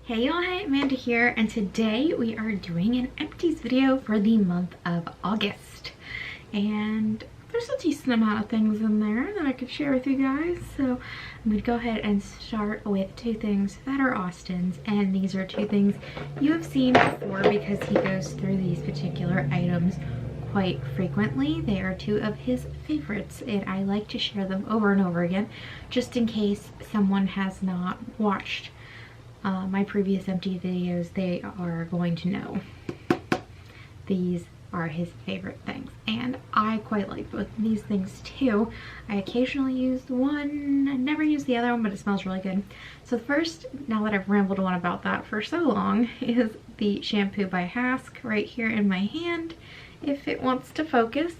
Hey y'all, hey, Amanda here, and today we are doing an Empties video for the month of August. And there's a decent amount of things in there that I could share with you guys. So I'm going to go ahead and start with two things that are Austin's. And these are two things you have seen before because he goes through these particular items quite frequently. They are two of his favorites, and I like to share them over and over again, just in case someone has not watched my previous empty videos. They are going to know these are his favorite things, and I quite like both of these things too. I occasionally use one, I never use the other one, but it smells really good. So the first, now that I've rambled on about that for so long, is the shampoo by Hask right here in my hand, if it wants to focus,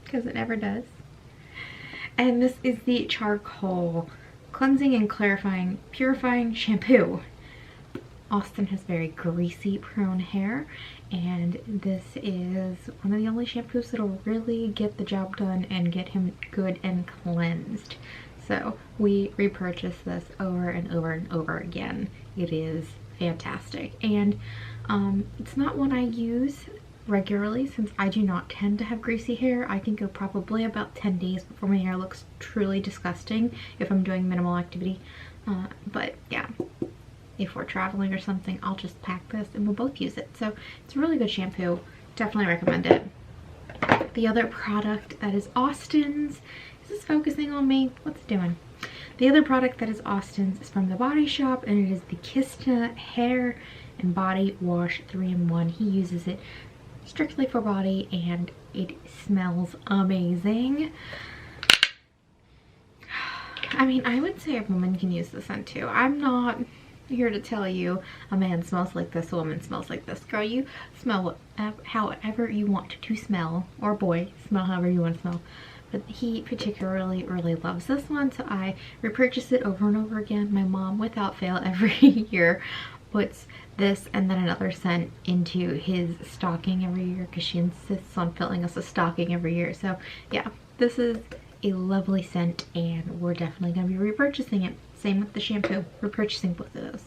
because it never does. And this is the charcoal cleansing and clarifying purifying shampoo. Austin has very greasy prone hair, and this is one of the only shampoos that'll really get the job done and get him good and cleansed. So we repurchase this over and over and over again. It is fantastic, and it's not one I use regularly since I do not tend to have greasy hair. I can go probably about 10 days before my hair looks truly disgusting if I'm doing minimal activity. But yeah, if we're traveling or something, I'll just pack this and we'll both use it. So it's a really good shampoo. Definitely recommend it. The other product that is Austin's, is this focusing on me? What's it doing? The other product that is Austin's is from The Body Shop, and it is the Kissna Hair and Body Wash 3-in-1. He uses it strictly for body, and it smells amazing. I mean, I would say a woman can use the scent too. I'm not here to tell you a man smells like this, a woman smells like this. Girl, you smell however you want to smell, or boy, smell however you want to smell. But he particularly really loves this one, so I repurchase it over and over again. My mom, without fail, every year puts this and then another scent into his stocking every year because she insists on filling us a stocking every year. So yeah, this is a lovely scent, and we're definitely going to be repurchasing it. Same with the shampoo, repurchasing both of those.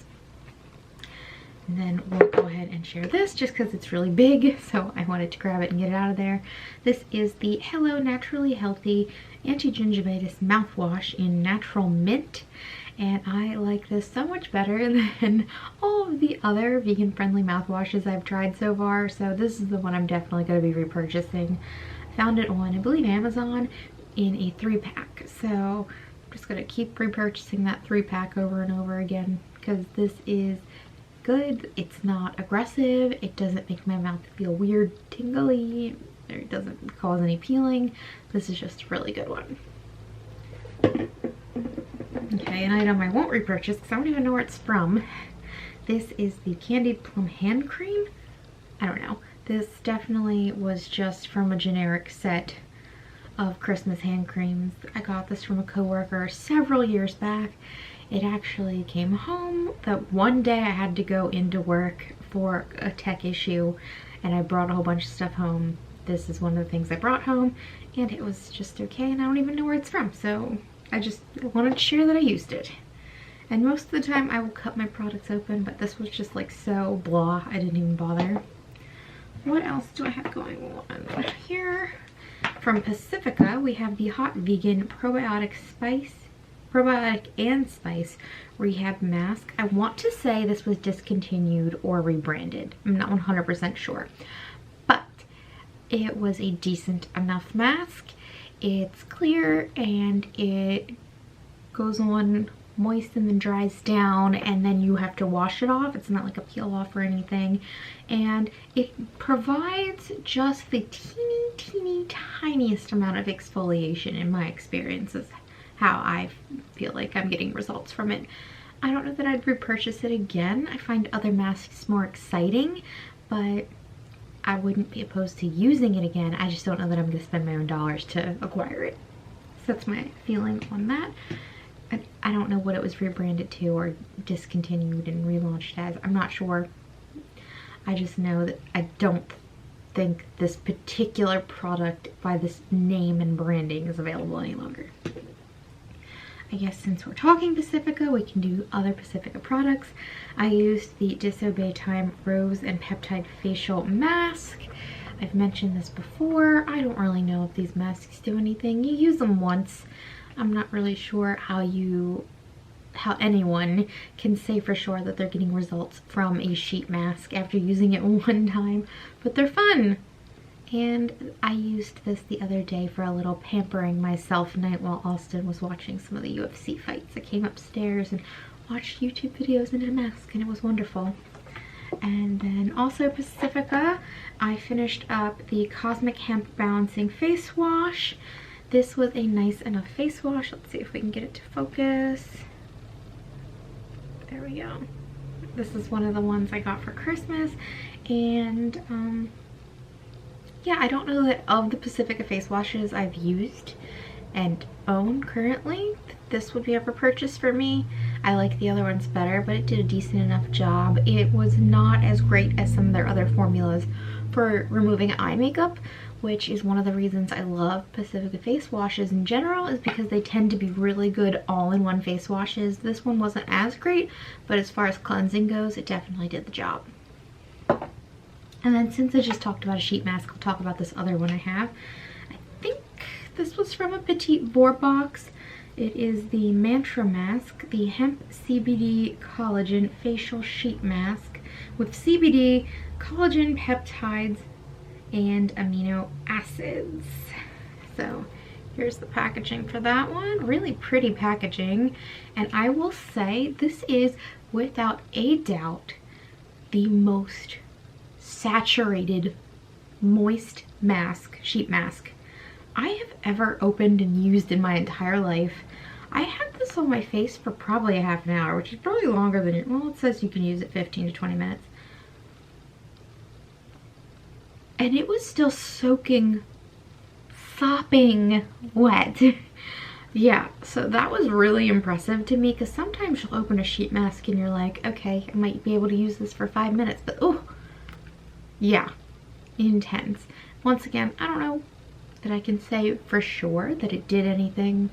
And then we'll go ahead and share this just because it's really big, so I wanted to grab it and get it out of there. This is the Hello Naturally Healthy Anti-Gingivitis Mouthwash in Natural Mint. And I like this so much better than all of the other vegan-friendly mouthwashes I've tried so far. So this is the one I'm definitely going to be repurchasing. I found it on, I believe, Amazon in a 3-pack. So I'm just going to keep repurchasing that 3-pack over and over again because this is good. It's not aggressive. It doesn't make my mouth feel weird, tingly. It doesn't cause any peeling. This is just a really good one. Okay, an item I won't repurchase because I don't even know where it's from. This is the Candied Plum Hand Cream. I don't know. This definitely was just from a generic set of Christmas hand creams. I got this from a coworker several years back. It actually came home that one day I had to go into work for a tech issue, and I brought a whole bunch of stuff home. This is one of the things I brought home, and it was just okay, and I don't even know where it's from. So I just wanted to share that I used it. And most of the time I will cut my products open, but this was just like so blah, I didn't even bother. What else do I have going on here? From Pacifica, we have the Hot Vegan Probiotic and Spice Rehab Mask. I want to say this was discontinued or rebranded. I'm not 100% sure. But it was a decent enough mask. It's clear and it goes on moist and then dries down, and then you have to wash it off. It's not like a peel off or anything, and it provides just the teeny tiniest amount of exfoliation in my experience is how I feel like I'm getting results from it. I don't know that I'd repurchase it again. I find other masks more exciting, but I wouldn't be opposed to using it again. I just don't know that I'm going to spend my own dollars to acquire it. So that's my feeling on that. I don't know what it was rebranded to or discontinued and relaunched as. I'm not sure. I just know that I don't think this particular product by this name and branding is available any longer. I guess since we're talking Pacifica, we can do other Pacifica products. I used the Disobey Time Rose and Peptide Facial Mask. I've mentioned this before. I don't really know if these masks do anything. You use them once. I'm not really sure how anyone can say for sure that they're getting results from a sheet mask after using it one time, but they're fun. And I used this the other day for a little pampering myself night while Austin was watching some of the UFC fights. I came upstairs and watched YouTube videos in a mask, and it was wonderful. And then also Pacifica, I finished up the Cosmic Hemp Balancing Face Wash. This was a nice enough face wash. Let's see if we can get it to focus. There we go. This is one of the ones I got for Christmas, and yeah, I don't know that of the Pacifica face washes I've used and own currently, this would be a purchase for me. I like the other ones better, but it did a decent enough job. It was not as great as some of their other formulas for removing eye makeup, which is one of the reasons I love Pacifica face washes in general, is because they tend to be really good all-in-one face washes. This one wasn't as great, but as far as cleansing goes, it definitely did the job. And then since I just talked about a sheet mask, I'll talk about this other one I have. I think this was from a Petite Vorbox. It is the Mantra Mask, the Hemp CBD Collagen Facial Sheet Mask with CBD, collagen peptides, and amino acids. So here's the packaging for that one. Really pretty packaging. And I will say this is without a doubt the most saturated moist mask, sheet mask, I have ever opened and used in my entire life. I had this on my face for probably a half an hour, which is probably longer than it, well, it says you can use it 15 to 20 minutes. And it was still sopping wet. Yeah, so that was really impressive to me, because sometimes you'll open a sheet mask and you're like, okay, I might be able to use this for 5 minutes, but oh, yeah, intense. Once again, I don't know that I can say for sure that it did anything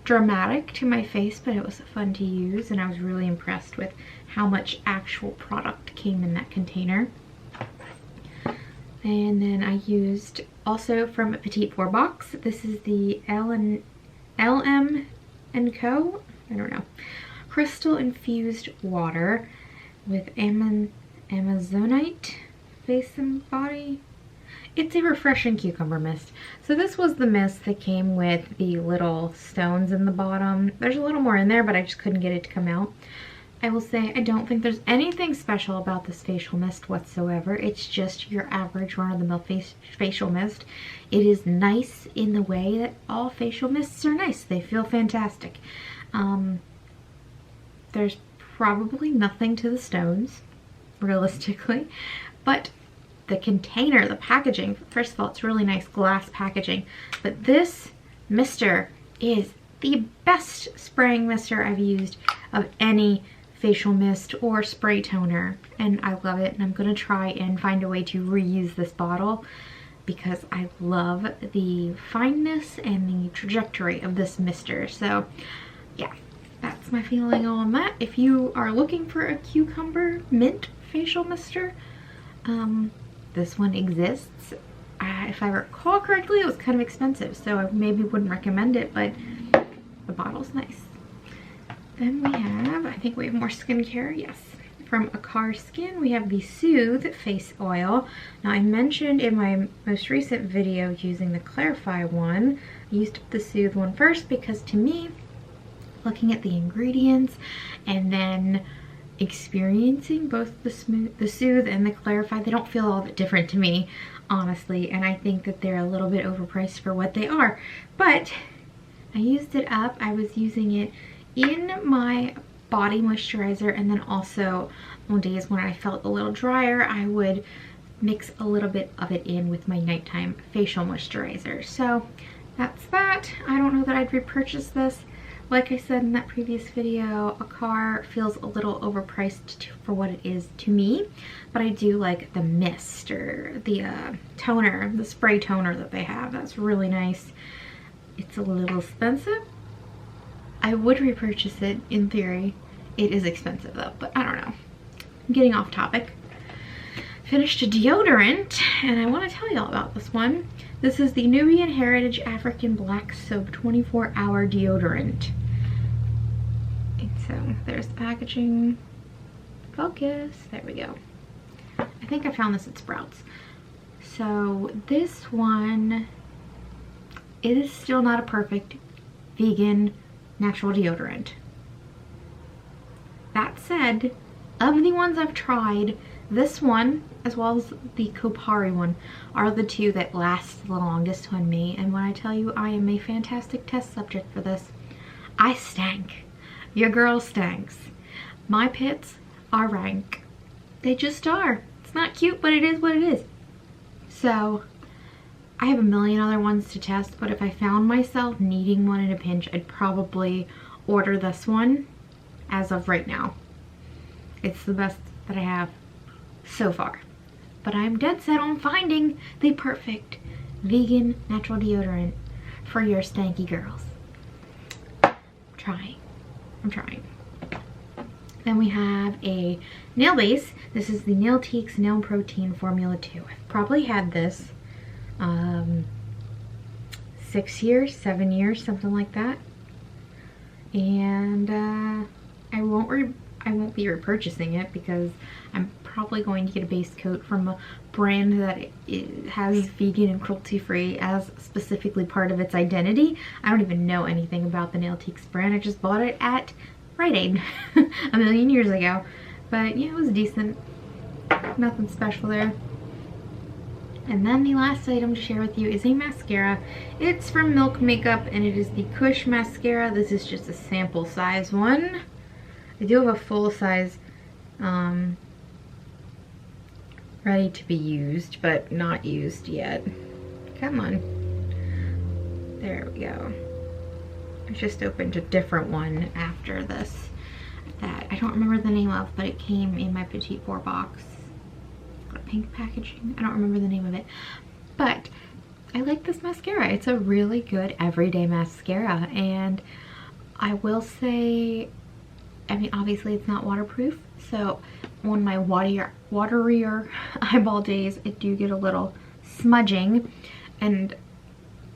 dramatic to my face, but it was fun to use, and I was really impressed with how much actual product came in that container. And then I used also from a Petite Vorbox. This is the LM & Co. I don't know. Crystal infused water with Amazonite face and body. It's a refreshing cucumber mist. So this was the mist that came with the little stones in the bottom. There's a little more in there, but I just couldn't get it to come out. I will say I don't think there's anything special about this facial mist whatsoever. It's just your average run-of-the-mill facial mist. It is nice in the way that all facial mists are nice. They feel fantastic. There's probably nothing to the stones, realistically, but the container, the packaging, first of all, it's really nice glass packaging, but this mister is the best spraying mister I've used of any facial mist or spray toner, and I love it, and I'm gonna try and find a way to reuse this bottle because I love the fineness and the trajectory of this mister. So yeah, that's my feeling on that. If you are looking for a cucumber mint facial mister, this one exists. If I recall correctly, it was kind of expensive, so I maybe wouldn't recommend it, but the bottle's nice. Then we have, I think we have more skincare, yes. From Akar Skin, we have the Soothe Face Oil. Now, I mentioned in my most recent video using the Clarify one. I used the Soothe one first because to me, looking at the ingredients and then experiencing both the Soothe and the Clarify, they don't feel all that different to me, honestly, and I think that they're a little bit overpriced for what they are. But I used it up. I was using it in my body moisturizer, and then also on days when I felt a little drier, I would mix a little bit of it in with my nighttime facial moisturizer. So that's that. I don't know that I'd repurchase this. Like I said in that previous video, Akar feels a little overpriced for what it is to me, but I do like the mist or the toner, the spray toner that they have. That's really nice. It's a little expensive. I would repurchase it in theory. It is expensive though, but I don't know. I'm getting off topic. Finished a deodorant, and I want to tell y'all about this one. This is the Nubian Heritage African Black Soap 24-hour deodorant. And so there's the packaging. Focus. There we go. I think I found this at Sprouts. So this one, it is still not a perfect vegan natural deodorant. That said, of the ones I've tried, this one, as well as the Kopari one, are the two that last the longest on me. And when I tell you I am a fantastic test subject for this, I stank. Your girl stanks. My pits are rank. They just are. It's not cute, but it is what it is. So, I have a million other ones to test, but if I found myself needing one in a pinch, I'd probably order this one as of right now. It's the best that I have so far. But I'm dead set on finding the perfect vegan natural deodorant for your stanky girls. I'm trying. Then we have a nail base. This is the Nail Teaks Nail Protein Formula 2. I've probably had this 6 years, 7 years, something like that. And I won't be repurchasing it because I'm probably going to get a base coat from a brand that has vegan and cruelty-free as specifically part of its identity. I don't even know anything about the Nail Teaks brand. I just bought it at Rite Aid a million years ago. But yeah, it was decent. Nothing special there. And then the last item to share with you is a mascara. It's from Milk Makeup and it is the Kush mascara. This is just a sample size one. I do have a full size ready to be used, but not used yet. Come on. There we go. I just opened a different one after this that I don't remember the name of, but it came in my Petite Four box. It's got pink packaging. I don't remember the name of it. But I like this mascara. It's a really good everyday mascara, and I will say, I mean, obviously it's not waterproof, so on my waterier eyeball days, I do get a little smudging, and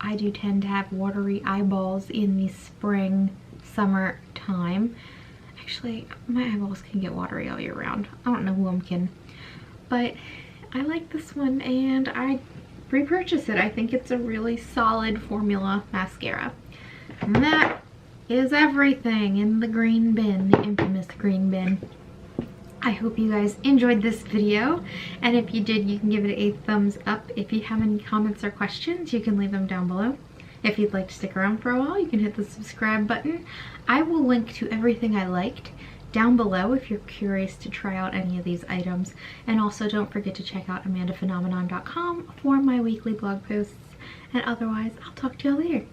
I do tend to have watery eyeballs in the spring, summer time. Actually, my eyeballs can get watery all year round. I don't know who I'm kidding. But I like this one, and I repurchase it. I think it's a really solid formula mascara. And that is everything in the green bin, the infamous green bin. I hope you guys enjoyed this video, and if you did, you can give it a thumbs up. If you have any comments or questions, you can leave them down below. If you'd like to stick around for a while, you can hit the subscribe button. I will link to everything I liked down below if you're curious to try out any of these items. And also don't forget to check out Amandaphenomenon.com for my weekly blog posts. And otherwise, I'll talk to y'all later.